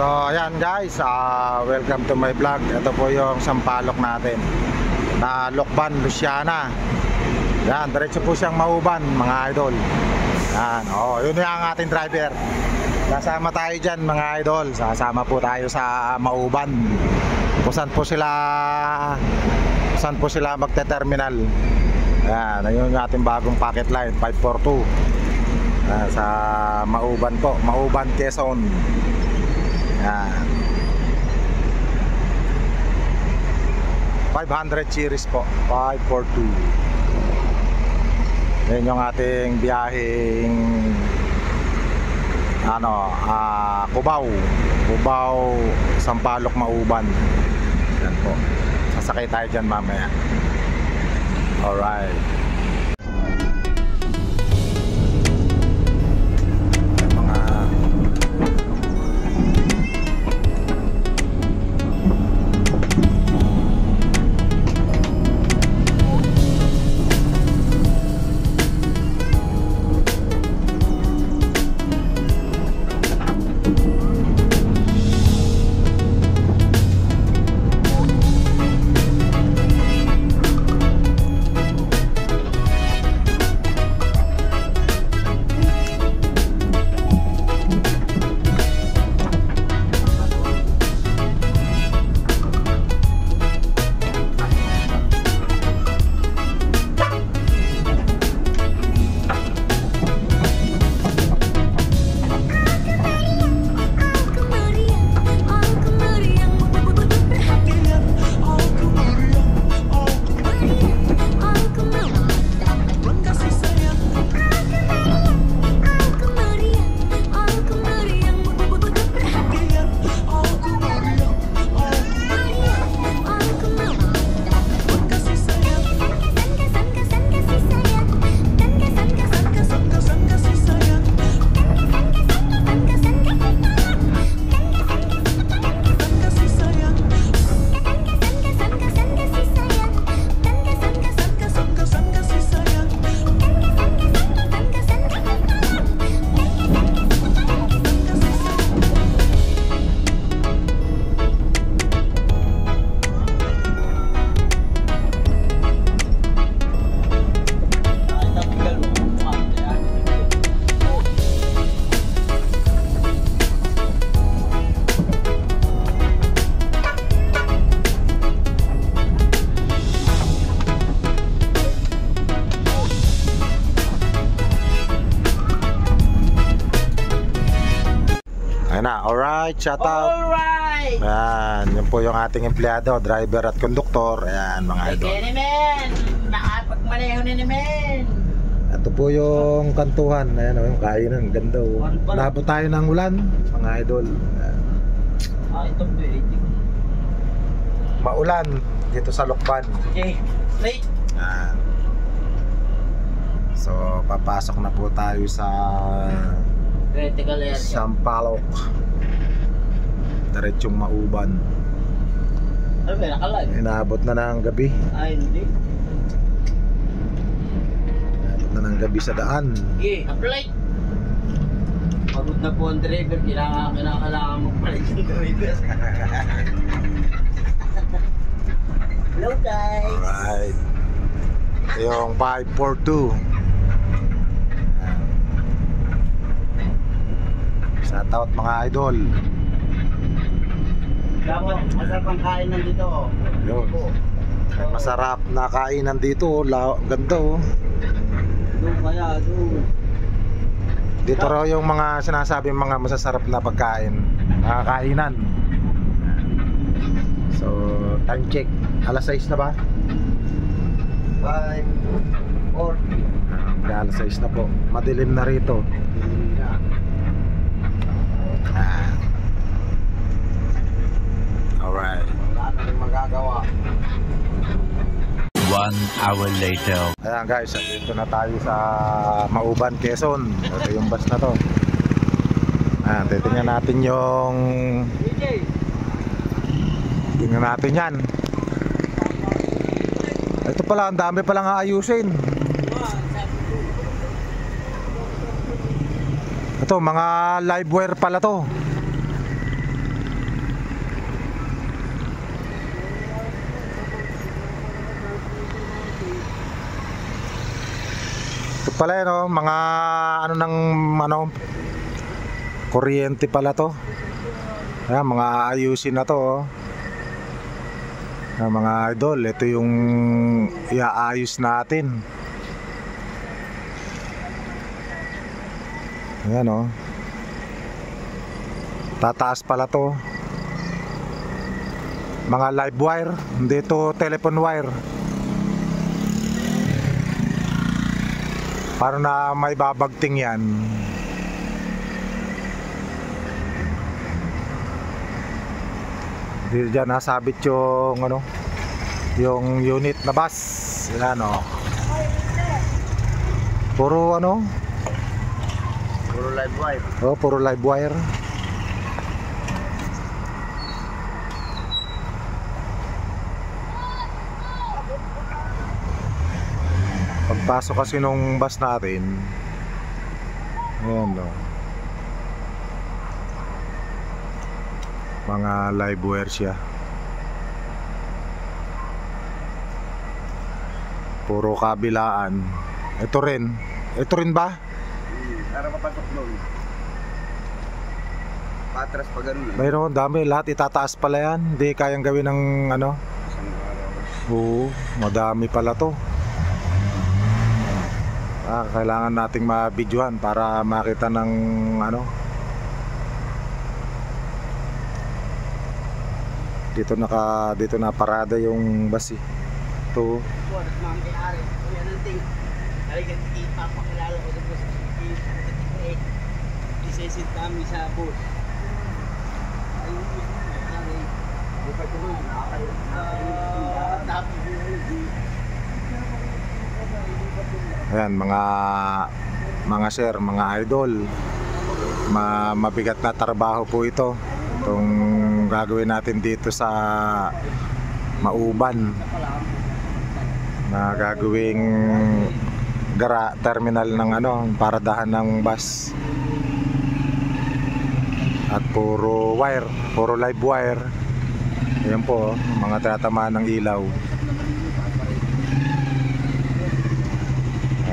So ayan guys, welcome to my vlog. Ito po yung sampalok natin na Lokban, Luciana. Yan, diretso po siyang Mauban mga idol. Yan, yun yung ating driver. Kasama tayo dyan mga idol. Sasama po tayo sa Mauban. Kung saan po sila magte-terminal. Yan, yun yung ating bagong packet line 542 sa Mauban po, Mauban, Quezon. Yan. 500 series po, 542. Yan yung ating biyaheng Cubao, Sampaloc, Mauban. Yan po. Sasakay tayo dyan mamaya. Alright. Alright, shout out. Alright. Ayan, yun po yung ating empleyado, driver at konduktor. Ayan mga idol. Okay naman, nakapagmaneho na naman. Ito po yung kantuhan. Ayan yung kainan, ganda o. Nabot tayo ng ulan, mga idol. Ayan. Ito pwede. Maulan dito sa Lokban. Okay, straight. Ayan. So papasok na po tayo sa Critical area. Sampaloc, diretsong Mauban. Ano ba, nakalag? Inaabot na ng gabi. Ay, hindi. Inaabot na ng gabi sa daan. Okay, apply. Pagod na po ang driver, kailangan magpalit yung driver. Hello guys. Alright. Ito yung 542. Shout out mga idol. Dapat masarap ang kainan dito. Yun. Masarap na kainan dito. Ganda oh. Doon kaya, doon. Dito raw yung mga sinasabi mga masasarap na pagkain, mga kainan. So time check, alas 6 na ba? 5, 4. Alas 6 na po. Madilim na rito. Alright. Wala na rin magagawa. 1 hour later. Ayan guys, dito na tayo sa Mauban, Quezon. Ito yung bus na to. Ayan, titingnan natin yung tingnan natin yan. Ito pala, ang dami palang aayusin. Ito, mga livewire pala to. pala yun, oh, mga ano ng ano kuryente pala to. Ayan, mga ayusin na to, oh. Ayan, mga idol, ito yung iaayos natin. Ayan, oh. Tataas pala to. Mga live wire, hindi to telephone wire. Para na may babagting yan. Dito dyan nasabit yung ano, yung unit na bus. Yan, oh. Puro ano? Puro live wire. Oh, puro live wire. Pagpasok kasi nung bus natin, ayan, no, mga live wire siya. Puro kabilaan. Ito rin. Ito rin ba? Para mapasok doon. Patras pa ganun. Mayroon, dami. Lahat itataas pala yan. Hindi kayang gawin ng ano. Oo, madami pala to. Kailangan nating ma-videohan para makita ng ano. Dito na parada yung bus, eh. Ito. Isesit kami sa bus. Ayan, mga sir, mga idol, mabigat na trabaho po ito. Itong gagawin natin dito sa Mauban, na gagawing terminal ng ano, paradahan ng bus. At puro wire, puro live wire. Ayan po, mga tatamaan ng ilaw.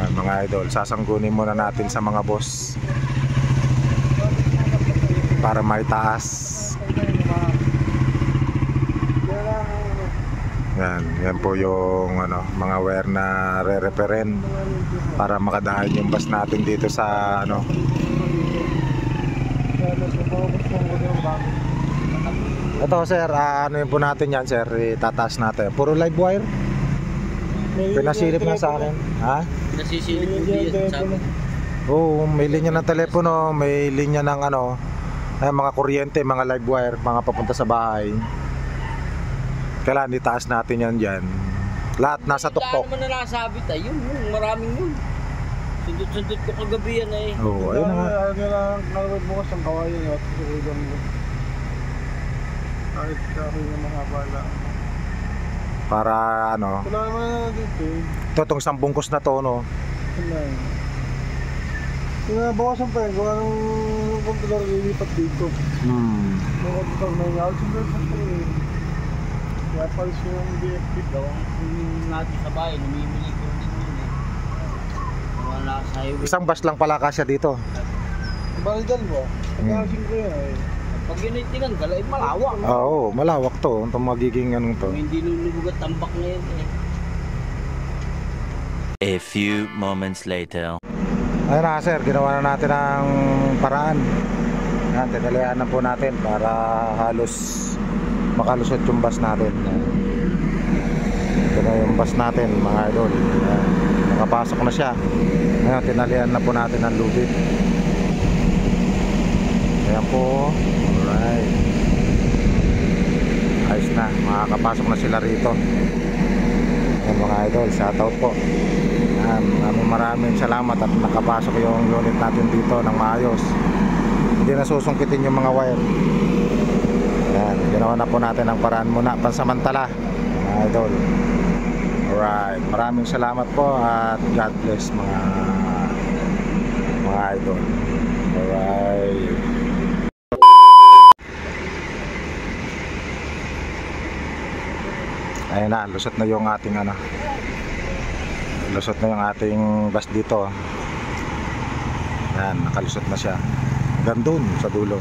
Ayan, mga idol, sasanggunin muna natin sa mga boss para maitaas. Yan po yung ano, mga wire na re-reperen para makadahan yung bus natin dito sa ano. Ito sir, ano yun po natin yan sir, itataas natin. Puro live wire? Pinasilip na sa akin. Ha? Nasisilip po diyan sa amin. Oo, may linya ng telepono, may linya ng ano, ay, mga kuryente, mga live wire, mga papunta sa bahay. Kailangan itaas natin yan dyan. Lahat nasa tuktok. Wala naman na nasabit ay yun, maraming yun. Sundot-sundot ko kagabi yan eh. Oo, ayun na nga. Kailangan kalawad bukas ang kawayan at susudan mo. Kahit sa akin yung mahaba lang. Para ano, Wala naman na dito eh. ito itong isang bungkus na to, no? Wala eh. Bawasan pa yun. Gawa ng computer lilipat dito. Yung computer na yung outsunder pa ito eh. Kaya palis yung DFP daw. Yung natin sa bahay, namimili ko din yun eh. Wala sa highway. Isang bus lang pala kasya dito. Balidan mo. Pagkasin ko yun eh. Pag yun ay tinanggal ay malawak. Oo, malawak to. Itong magiging anong to. Kung hindi lulubog at tambak na yan eh. A few moments later. Ayun na sir, ginawa na natin ang paraan. Yan, tinalian na po natin para halos makalusot yung bus natin. Ito na yung bus natin mga idol. Yan, nakapasok na siya. Ngayon, tinalian na po natin ang lubid. Ayan po. Alright. Ayos na, makakapasok na sila rito. Ayan mga idol, shoutout po. Maraming salamat at nakapasok yung unit natin dito ng maayos. Hindi na susungkitin yung mga wire. Yan, ginawa na po natin ang paraan muna pansamantala mga idol. Alright, maraming salamat po at God bless mga idol. Alright. Ayun na, lusot na yung ating ano, lusot na yung ating bus dito. Yan, nakalusot na siya. Hanggang dun sa dulo.